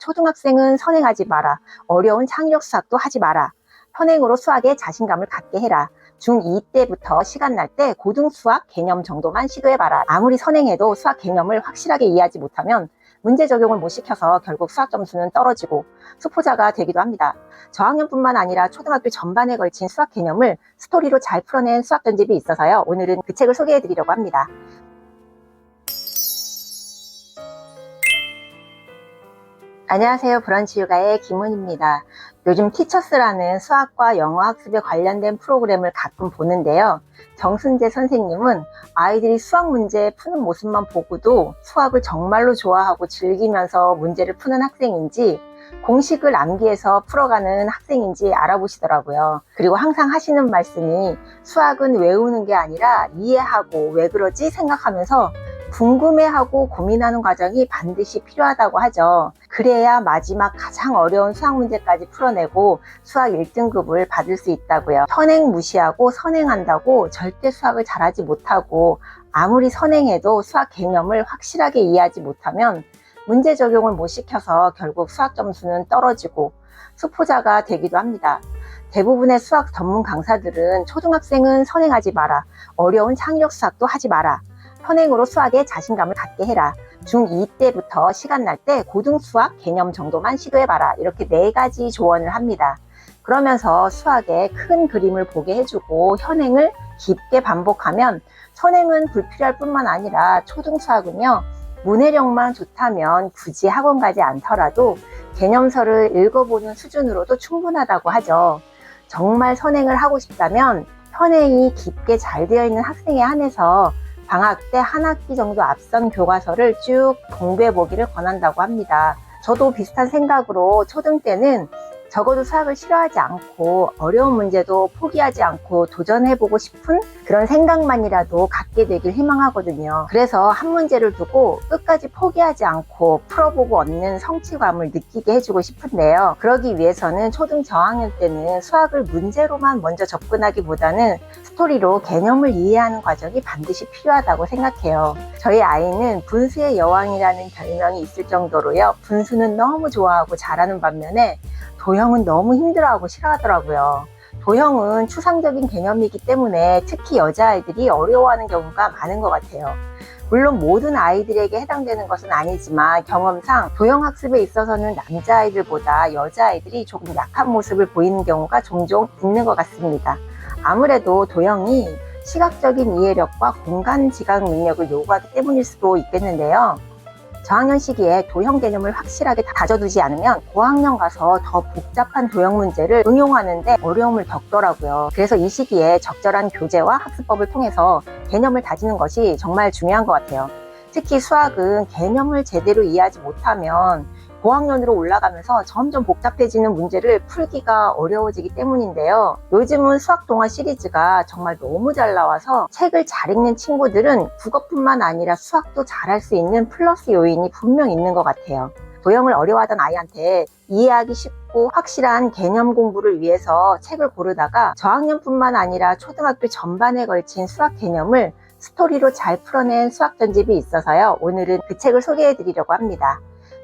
초등학생은 선행하지 마라. 어려운 창의력 수학도 하지 마라. 현행으로 수학에 자신감을 갖게 해라. 중2 때부터 시간 날 때 고등 수학 개념 정도만 시도해봐라. 아무리 선행해도 수학 개념을 확실하게 이해하지 못하면 문제 적용을 못 시켜서 결국 수학 점수는 떨어지고 수포자가 되기도 합니다. 저학년뿐만 아니라 초등학교 전반에 걸친 수학 개념을 스토리로 잘 풀어낸 수학 전집이 있어서요. 오늘은 그 책을 소개해드리려고 합니다. 안녕하세요. 브런치 육아의 김은입니다. 요즘 티처스라는 수학과 영어 학습에 관련된 프로그램을 가끔 보는데요. 정순재 선생님은 아이들이 수학 문제 푸는 모습만 보고도 수학을 정말로 좋아하고 즐기면서 문제를 푸는 학생인지 공식을 암기해서 풀어가는 학생인지 알아보시더라고요. 그리고 항상 하시는 말씀이 수학은 외우는 게 아니라 이해하고 왜 그러지 생각하면서 궁금해하고 고민하는 과정이 반드시 필요하다고 하죠. 그래야 마지막 가장 어려운 수학 문제까지 풀어내고 수학 1등급을 받을 수 있다고요. 현행 무시하고 선행한다고 절대 수학을 잘하지 못하고 아무리 선행해도 수학 개념을 확실하게 이해하지 못하면 문제 적용을 못 시켜서 결국 수학 점수는 떨어지고 수포자가 되기도 합니다. 대부분의 수학 전문 강사들은 초등학생은 선행하지 마라. 어려운 창의력 수학도 하지 마라. 현행으로 수학에 자신감을 갖게 해라. 중2 때부터 시간 날 때 고등 수학 개념 정도만 시도해봐라. 이렇게 4가지 조언을 합니다. 그러면서 수학의 큰 그림을 보게 해주고 현행을 깊게 반복하면 선행은 불필요할 뿐만 아니라 초등 수학은요. 문해력만 좋다면 굳이 학원 가지 않더라도 개념서를 읽어보는 수준으로도 충분하다고 하죠. 정말 선행을 하고 싶다면 현행이 깊게 잘 되어 있는 학생에 한해서 방학 때 한 학기 정도 앞선 교과서를 쭉 공부해 보기를 권한다고 합니다. 저도 비슷한 생각으로 초등 때는 적어도 수학을 싫어하지 않고 어려운 문제도 포기하지 않고 도전해보고 싶은 그런 생각만이라도 갖게 되길 희망하거든요. 그래서 한 문제를 두고 끝까지 포기하지 않고 풀어보고 얻는 성취감을 느끼게 해주고 싶은데요. 그러기 위해서는 초등 저학년 때는 수학을 문제로만 먼저 접근하기보다는 스토리로 개념을 이해하는 과정이 반드시 필요하다고 생각해요. 저희 아이는 분수의 여왕이라는 별명이 있을 정도로요. 분수는 너무 좋아하고 잘하는 반면에 도형은 너무 힘들어하고 싫어하더라고요. 도형은 추상적인 개념이기 때문에 특히 여자아이들이 어려워하는 경우가 많은 것 같아요. 물론 모든 아이들에게 해당되는 것은 아니지만 경험상 도형 학습에 있어서는 남자아이들보다 여자아이들이 조금 약한 모습을 보이는 경우가 종종 있는 것 같습니다. 아무래도 도형이 시각적인 이해력과 공간 지각 능력을 요구하기 때문일 수도 있겠는데요. 저학년 시기에 도형 개념을 확실하게 다져두지 않으면 고학년 가서 더 복잡한 도형 문제를 응용하는데 어려움을 겪더라고요. 그래서 이 시기에 적절한 교재와 학습법을 통해서 개념을 다지는 것이 정말 중요한 것 같아요. 특히 수학은 개념을 제대로 이해하지 못하면 고학년으로 올라가면서 점점 복잡해지는 문제를 풀기가 어려워지기 때문인데요. 요즘은 수학 동화 시리즈가 정말 너무 잘 나와서 책을 잘 읽는 친구들은 국어뿐만 아니라 수학도 잘할 수 있는 플러스 요인이 분명 있는 것 같아요. 도형을 어려워하던 아이한테 이해하기 쉽고 확실한 개념 공부를 위해서 책을 고르다가 저학년뿐만 아니라 초등학교 전반에 걸친 수학 개념을 스토리로 잘 풀어낸 수학 전집이 있어서요. 오늘은 그 책을 소개해 드리려고 합니다.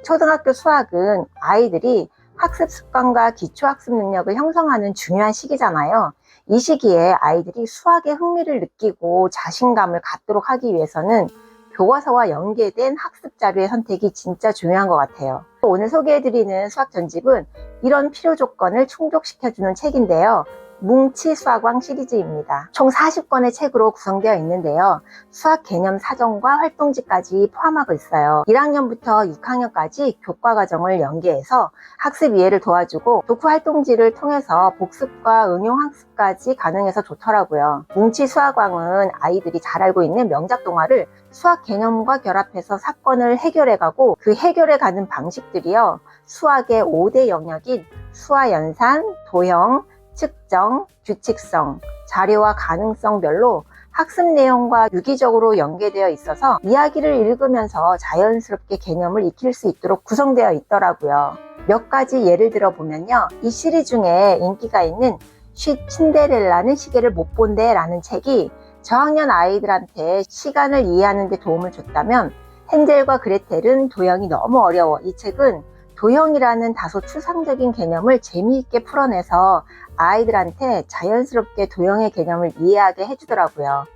초등학교 수학은 아이들이 학습 습관과 기초학습 능력을 형성하는 중요한 시기잖아요. 이 시기에 아이들이 수학에 흥미를 느끼고 자신감을 갖도록 하기 위해서는 교과서와 연계된 학습 자료의 선택이 진짜 중요한 것 같아요. 오늘 소개해드리는 수학 전집은 이런 필요 조건을 충족시켜주는 책인데요. 뭉치 수학왕 시리즈입니다. 총 40권의 책으로 구성되어 있는데요. 수학 개념 사전과 활동지까지 포함하고 있어요. 1학년부터 6학년까지 교과 과정을 연계해서 학습 이해를 도와주고 독후 활동지를 통해서 복습과 응용 학습까지 가능해서 좋더라고요. 뭉치 수학왕은 아이들이 잘 알고 있는 명작 동화를 수학 개념과 결합해서 사건을 해결해가고 그 해결해가는 방식들이요. 수학의 5대 영역인 수화 연산, 도형, 측정, 규칙성, 자료와 가능성별로 학습 내용과 유기적으로 연계되어 있어서 이야기를 읽으면서 자연스럽게 개념을 익힐 수 있도록 구성되어 있더라고요. 몇 가지 예를 들어 보면요. 이 시리즈 중에 인기가 있는 쉿 신데렐라는 시계를 못 본대 라는 책이 저학년 아이들한테 시간을 이해하는 데 도움을 줬다면 헨젤과 그레텔은 도형이 너무 어려워 이 책은 도형이라는 다소 추상적인 개념을 재미있게 풀어내서 아이들한테 자연스럽게 도형의 개념을 이해하게 해주더라고요.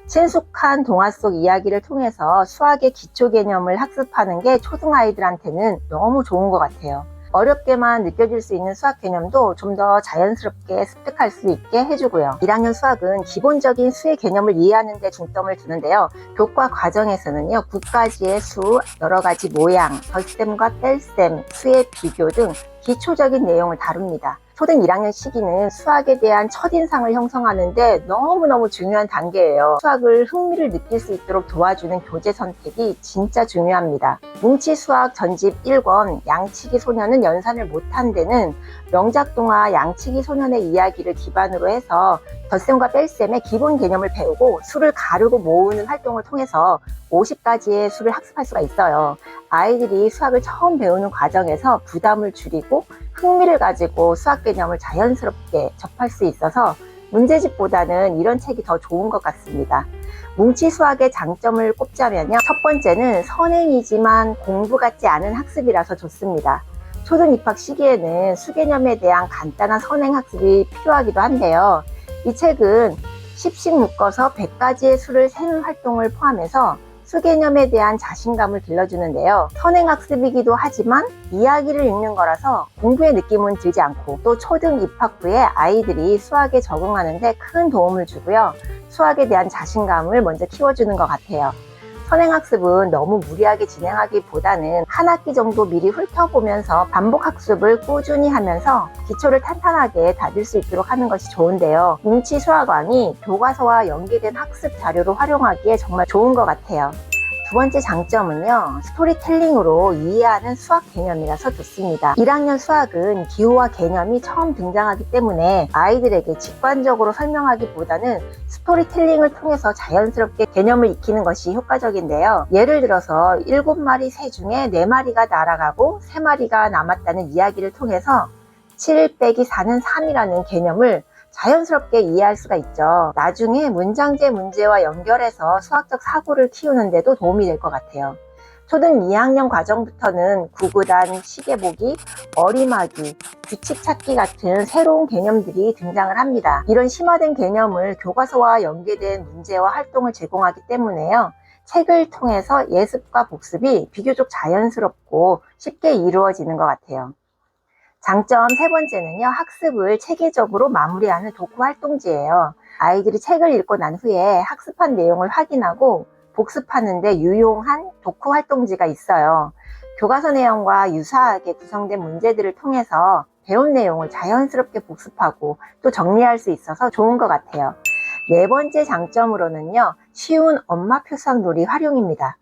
친숙한 동화 속 이야기를 통해서 수학의 기초 개념을 학습하는 게 초등아이들한테는 너무 좋은 것 같아요. 어렵게만 느껴질 수 있는 수학 개념도 좀 더 자연스럽게 습득할 수 있게 해주고요. 1학년 수학은 기본적인 수의 개념을 이해하는 데 중점을 두는데요. 교과 과정에서는요, 9가지의 수, 여러 가지 모양, 덧셈과 뺄셈, 수의 비교 등 기초적인 내용을 다룹니다. 초등 1학년 시기는 수학에 대한 첫인상을 형성하는데 너무너무 중요한 단계예요. 수학을 흥미를 느낄 수 있도록 도와주는 교재 선택이 진짜 중요합니다. 뭉치수학 전집 1권 양치기 소년은 연산을 못한 데는 명작동화 양치기 소년의 이야기를 기반으로 해서 덧셈과 뺄셈의 기본 개념을 배우고 수를 가르고 모으는 활동을 통해서 50가지의 수를 학습할 수가 있어요. 아이들이 수학을 처음 배우는 과정에서 부담을 줄이고 흥미를 가지고 수학 개념을 자연스럽게 접할 수 있어서 문제집보다는 이런 책이 더 좋은 것 같습니다. 뭉치 수학의 장점을 꼽자면요. 첫 번째는 선행이지만 공부 같지 않은 학습이라서 좋습니다. 초등 입학 시기에는 수 개념에 대한 간단한 선행 학습이 필요하기도 한데요. 이 책은 10씩 묶어서 100가지의 수를 세는 활동을 포함해서 수 개념에 대한 자신감을 길러주는데요. 선행학습이기도 하지만 이야기를 읽는 거라서 공부의 느낌은 들지 않고 또 초등 입학 후에 아이들이 수학에 적응하는 데 큰 도움을 주고요. 수학에 대한 자신감을 먼저 키워주는 것 같아요. 선행학습은 너무 무리하게 진행하기보다는 한 학기 정도 미리 훑어보면서 반복학습을 꾸준히 하면서 기초를 탄탄하게 다질 수 있도록 하는 것이 좋은데요. 뭉치 수학왕이 교과서와 연계된 학습 자료로 활용하기에 정말 좋은 것 같아요. 두 번째 장점은요, 스토리텔링으로 이해하는 수학 개념이라서 좋습니다. 1학년 수학은 기호와 개념이 처음 등장하기 때문에 아이들에게 직관적으로 설명하기보다는 스토리텔링을 통해서 자연스럽게 개념을 익히는 것이 효과적인데요. 예를 들어서 7마리 새 중에 4마리가 날아가고 3마리가 남았다는 이야기를 통해서 7 빼기 4는 3이라는 개념을 자연스럽게 이해할 수가 있죠. 나중에 문장제 문제와 연결해서 수학적 사고를 키우는데도 도움이 될 것 같아요. 초등 2학년 과정부터는 구구단, 시계보기, 어리마기, 규칙 찾기 같은 새로운 개념들이 등장을 합니다. 이런 심화된 개념을 교과서와 연계된 문제와 활동을 제공하기 때문에요. 책을 통해서 예습과 복습이 비교적 자연스럽고 쉽게 이루어지는 것 같아요. 장점 세 번째는요, 학습을 체계적으로 마무리하는 독후 활동지예요. 아이들이 책을 읽고 난 후에 학습한 내용을 확인하고 복습하는 데 유용한 독후 활동지가 있어요. 교과서 내용과 유사하게 구성된 문제들을 통해서 배운 내용을 자연스럽게 복습하고 또 정리할 수 있어서 좋은 것 같아요. 네 번째 장점으로는요, 쉬운 엄마표 수학놀이 활용입니다.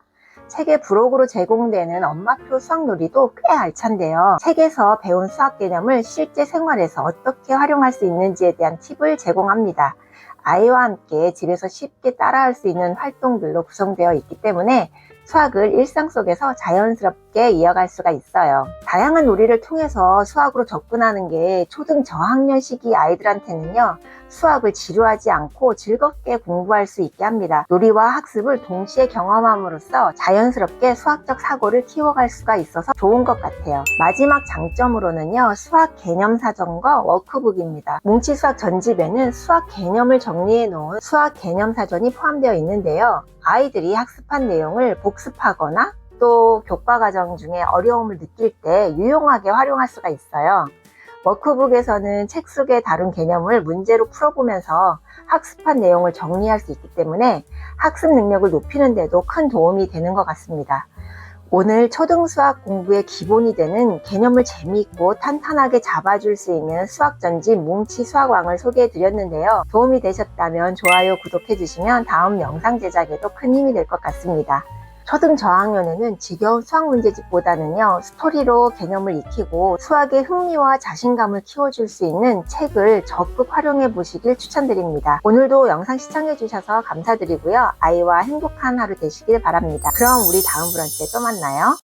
책의 부록으로 제공되는 엄마표 수학놀이도 꽤 알찬데요. 책에서 배운 수학 개념을 실제 생활에서 어떻게 활용할 수 있는지에 대한 팁을 제공합니다. 아이와 함께 집에서 쉽게 따라할 수 있는 활동들로 구성되어 있기 때문에 수학을 일상 속에서 자연스럽게 이어갈 수가 있어요. 다양한 놀이를 통해서 수학으로 접근하는 게 초등 저학년 시기 아이들한테는요, 수학을 지루하지 않고 즐겁게 공부할 수 있게 합니다. 놀이와 학습을 동시에 경험함으로써 자연스럽게 수학적 사고를 키워갈 수가 있어서 좋은 것 같아요. 마지막 장점으로는요, 수학 개념 사전과 워크북입니다. 뭉치 수학 전집에는 수학 개념을 정리해 놓은 수학 개념 사전이 포함되어 있는데요. 아이들이 학습한 내용을 복습하거나 또 교과 과정 중에 어려움을 느낄 때 유용하게 활용할 수가 있어요. 워크북에서는 책 속에 다룬 개념을 문제로 풀어보면서 학습한 내용을 정리할 수 있기 때문에 학습 능력을 높이는 데도 큰 도움이 되는 것 같습니다. 오늘 초등 수학 공부의 기본이 되는 개념을 재미있고 탄탄하게 잡아줄 수 있는 수학 전집 뭉치 수학왕을 소개해 드렸는데요. 도움이 되셨다면 좋아요, 구독해 주시면 다음 영상 제작에도 큰 힘이 될 것 같습니다. 초등 저학년에는 지겨운 수학 문제집보다는요, 스토리로 개념을 익히고 수학의 흥미와 자신감을 키워줄 수 있는 책을 적극 활용해 보시길 추천드립니다. 오늘도 영상 시청해 주셔서 감사드리고요. 아이와 행복한 하루 되시길 바랍니다. 그럼 우리 다음 브런치에 또 만나요.